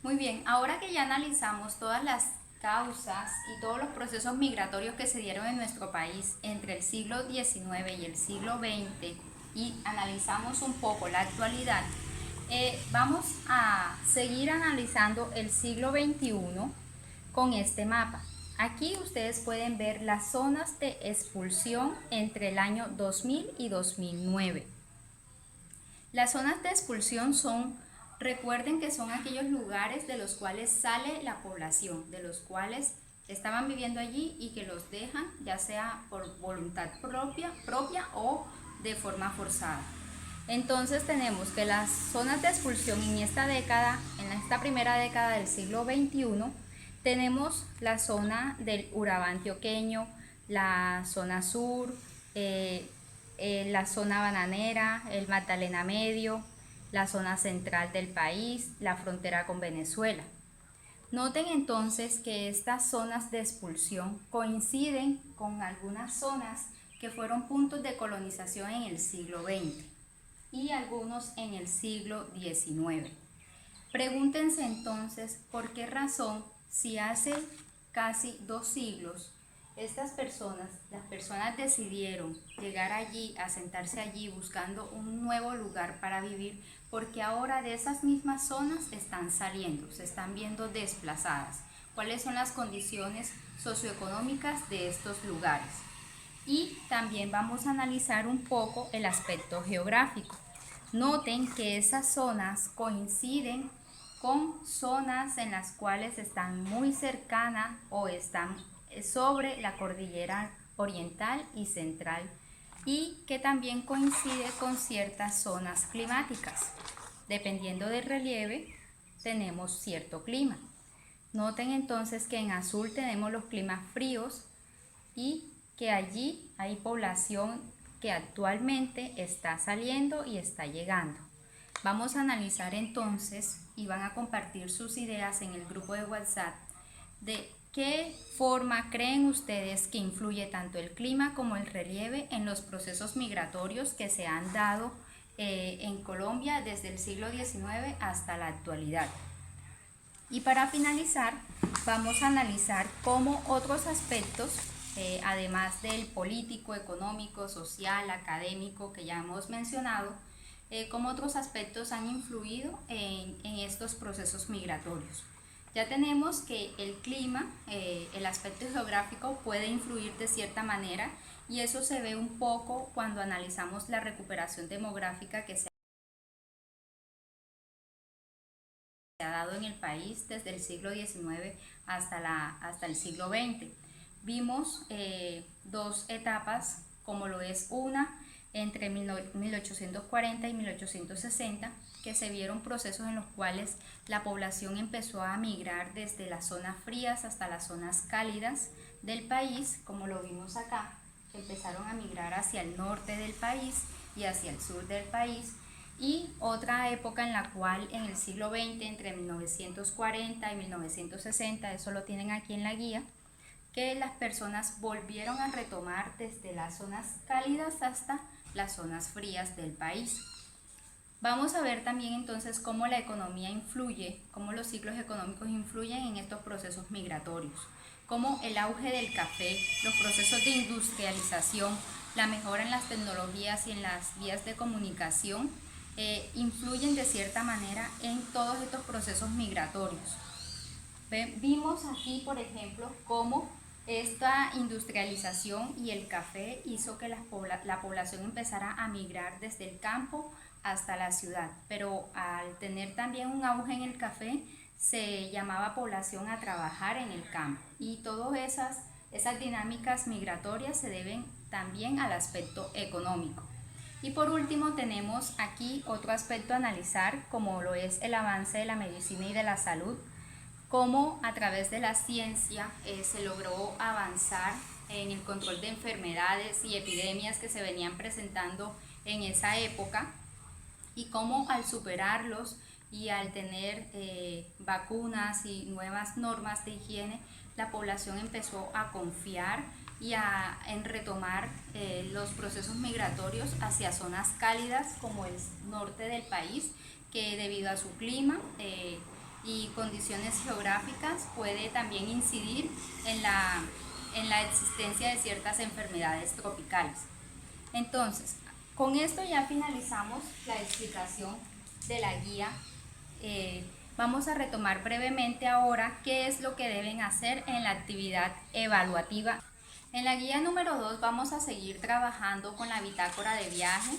Muy bien, ahora que ya analizamos todas las causas y todos los procesos migratorios que se dieron en nuestro país entre el siglo XIX y el siglo XX y analizamos un poco la actualidad, vamos a seguir analizando el siglo XXI con este mapa. Aquí ustedes pueden ver las zonas de expulsión entre el año 2000 y 2009. Las zonas de expulsión recuerden que son aquellos lugares de los cuales sale la población, de los cuales estaban viviendo allí y que los dejan, ya sea por voluntad propia o de forma forzada. Entonces tenemos que las zonas de expulsión en esta década, en esta primera década del siglo XXI, tenemos la zona del Urabá antioqueño, la zona sur, la zona bananera, el Magdalena Medio, la zona central del país, la frontera con Venezuela. Noten entonces que estas zonas de expulsión coinciden con algunas zonas que fueron puntos de colonización en el siglo XX y algunos en el siglo XIX. Pregúntense entonces por qué razón, si hace casi 2 siglos, las personas decidieron llegar allí, asentarse allí buscando un nuevo lugar para vivir, porque ahora de esas mismas zonas están saliendo, se están viendo desplazadas. ¿Cuáles son las condiciones socioeconómicas de estos lugares? Y también vamos a analizar un poco el aspecto geográfico. Noten que esas zonas coinciden con zonas en las cuales están muy cercanas o están sobre la cordillera oriental y central, y que también coincide con ciertas zonas climáticas. Dependiendo del relieve, tenemos cierto clima. Noten entonces que en azul tenemos los climas fríos y que allí hay población que actualmente está saliendo y está llegando. Vamos a analizar entonces y van a compartir sus ideas en el grupo de WhatsApp de qué forma creen ustedes que influye tanto el clima como el relieve en los procesos migratorios que se han dado en Colombia desde el siglo XIX hasta la actualidad. Y para finalizar, vamos a analizar cómo otros aspectos, además del político, económico, social, académico que ya hemos mencionado, cómo otros aspectos han influido en estos procesos migratorios. Ya tenemos que el clima, el aspecto geográfico puede influir de cierta manera, y eso se ve un poco cuando analizamos la recuperación demográfica que se ha dado en el país desde el siglo XIX hasta el siglo XX. Vimos dos etapas, como lo es una entre 1840 y 1860, que se vieron procesos en los cuales la población empezó a migrar desde las zonas frías hasta las zonas cálidas del país, como lo vimos acá, que empezaron a migrar hacia el norte del país y hacia el sur del país. Y otra época en la cual en el siglo XX, entre 1940 y 1960, eso lo tienen aquí en la guía, que las personas volvieron a retomar desde las zonas cálidas hasta las zonas frías del país. Vamos a ver también entonces cómo la economía influye, cómo los ciclos económicos influyen en estos procesos migratorios, cómo el auge del café, los procesos de industrialización, la mejora en las tecnologías y en las vías de comunicación influyen de cierta manera en todos estos procesos migratorios. Vimos aquí, por ejemplo, cómo esta industrialización y el café hizo que la población empezara a migrar desde el campo hasta la ciudad, pero al tener también un auge en el café, se llamaba población a trabajar en el campo, y todas esas dinámicas migratorias se deben también al aspecto económico. Y por último tenemos aquí otro aspecto a analizar, como lo es el avance de la medicina y de la salud, cómo a través de la ciencia se logró avanzar en el control de enfermedades y epidemias que se venían presentando en esa época, y cómo al superarlos y al tener vacunas y nuevas normas de higiene, la población empezó a confiar en retomar los procesos migratorios hacia zonas cálidas como el norte del país, que debido a su clima y condiciones geográficas puede también incidir en la existencia de ciertas enfermedades tropicales. Entonces, con esto ya finalizamos la explicación de la guía. Vamos a retomar brevemente ahora qué es lo que deben hacer en la actividad evaluativa. En la guía número 2 vamos a seguir trabajando con la bitácora de viaje.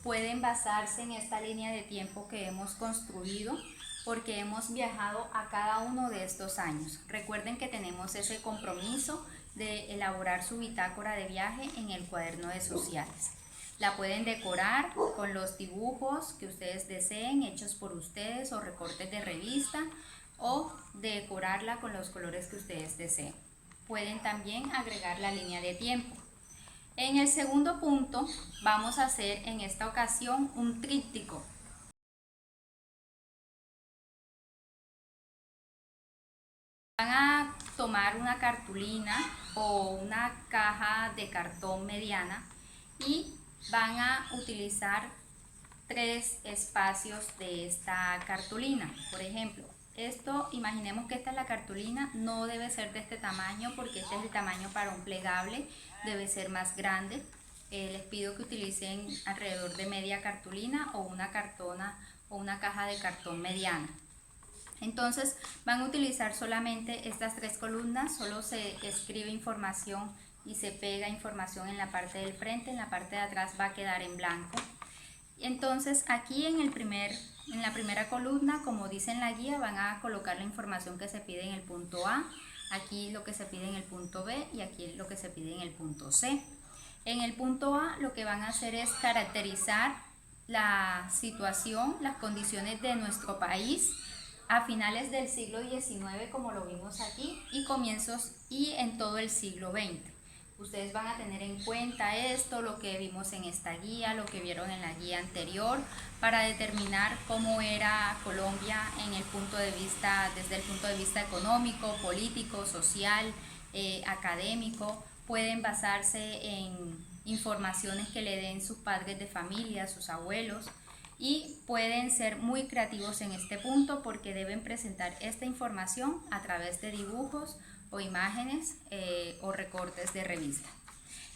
Pueden basarse en esta línea de tiempo que hemos construido porque hemos viajado a cada uno de estos años. Recuerden que tenemos ese compromiso de elaborar su bitácora de viaje en el cuaderno de sociales. La pueden decorar con los dibujos que ustedes deseen, hechos por ustedes, o recortes de revista, o decorarla con los colores que ustedes deseen. Pueden también agregar la línea de tiempo. En el segundo punto vamos a hacer en esta ocasión un tríptico. Van a tomar una cartulina o una caja de cartón mediana y van a utilizar 3 espacios de esta cartulina. Por ejemplo, imaginemos que esta es la cartulina, no debe ser de este tamaño porque este es el tamaño para un plegable, debe ser más grande. Les pido que utilicen alrededor de media cartulina o una cartona o una caja de cartón mediana. Entonces van a utilizar solamente estas 3 columnas, solo se escribe información y se pega información en la parte del frente, en la parte de atrás va a quedar en blanco. Entonces aquí en la primera columna, como dice en la guía, van a colocar la información que se pide en el punto A, aquí lo que se pide en el punto B y aquí lo que se pide en el punto C. En el punto A lo que van a hacer es caracterizar la situación, las condiciones de nuestro país a finales del siglo XIX, como lo vimos aquí, y en todo el siglo XX. Ustedes van a tener en cuenta esto, lo que vimos en esta guía, lo que vieron en la guía anterior, para determinar cómo era Colombia desde el punto de vista económico, político, social, académico. Pueden basarse en informaciones que le den sus padres de familia, sus abuelos, y pueden ser muy creativos en este punto porque deben presentar esta información a través de dibujos o imágenes o recortes de revista.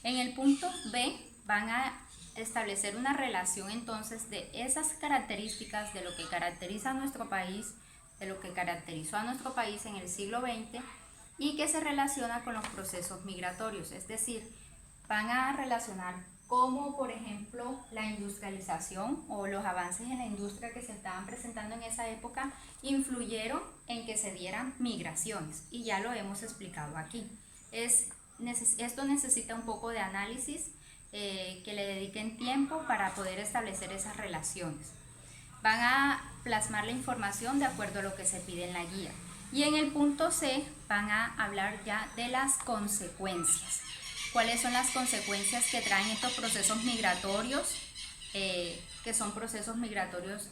En el punto B van a establecer una relación entonces de esas características de lo que caracteriza a nuestro país, de lo que caracterizó a nuestro país en el siglo XX y que se relaciona con los procesos migratorios, es decir, van a relacionar cómo, por ejemplo, la industrialización o los avances en la industria que se estaban presentando en esa época influyeron en que se dieran migraciones, y ya lo hemos explicado aquí. Esto necesita un poco de análisis, que le dediquen tiempo para poder establecer esas relaciones. Van a plasmar la información de acuerdo a lo que se pide en la guía. Y en el punto C van a hablar ya de las consecuencias. ¿Cuáles son las consecuencias que traen estos procesos migratorios, que son procesos migratorios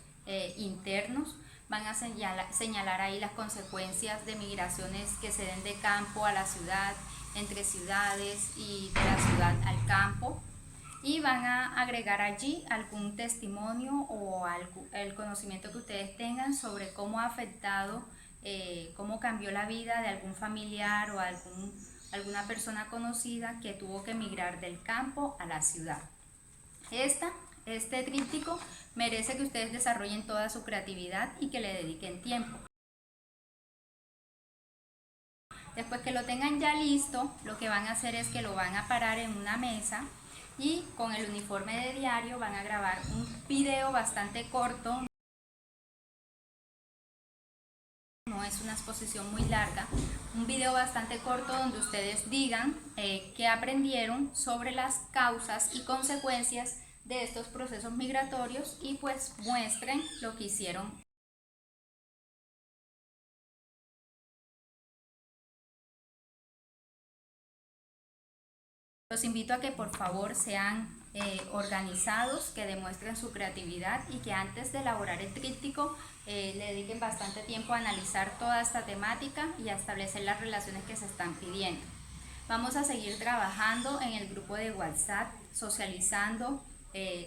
internos? Van a señalar ahí las consecuencias de migraciones que se den de campo a la ciudad, entre ciudades y de la ciudad al campo. Y van a agregar allí algún testimonio o el conocimiento que ustedes tengan sobre cómo ha afectado, cómo cambió la vida de algún familiar o alguna persona conocida que tuvo que emigrar del campo a la ciudad. Este tríptico merece que ustedes desarrollen toda su creatividad y que le dediquen tiempo. Después que lo tengan ya listo, lo que van a hacer es que lo van a parar en una mesa y con el uniforme de diario van a grabar un video bastante corto. No es una exposición muy larga, un video bastante corto donde ustedes digan qué aprendieron sobre las causas y consecuencias de estos procesos migratorios y pues muestren lo que hicieron. Los invito a que por favor sean organizados, que demuestren su creatividad y que antes de elaborar el tríptico le dediquen bastante tiempo a analizar toda esta temática y a establecer las relaciones que se están pidiendo. Vamos a seguir trabajando en el grupo de WhatsApp, socializando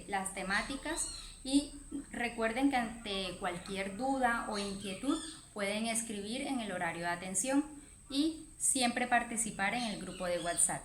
las temáticas, Y recuerden que ante cualquier duda o inquietud pueden escribir en el horario de atención y siempre participar en el grupo de WhatsApp.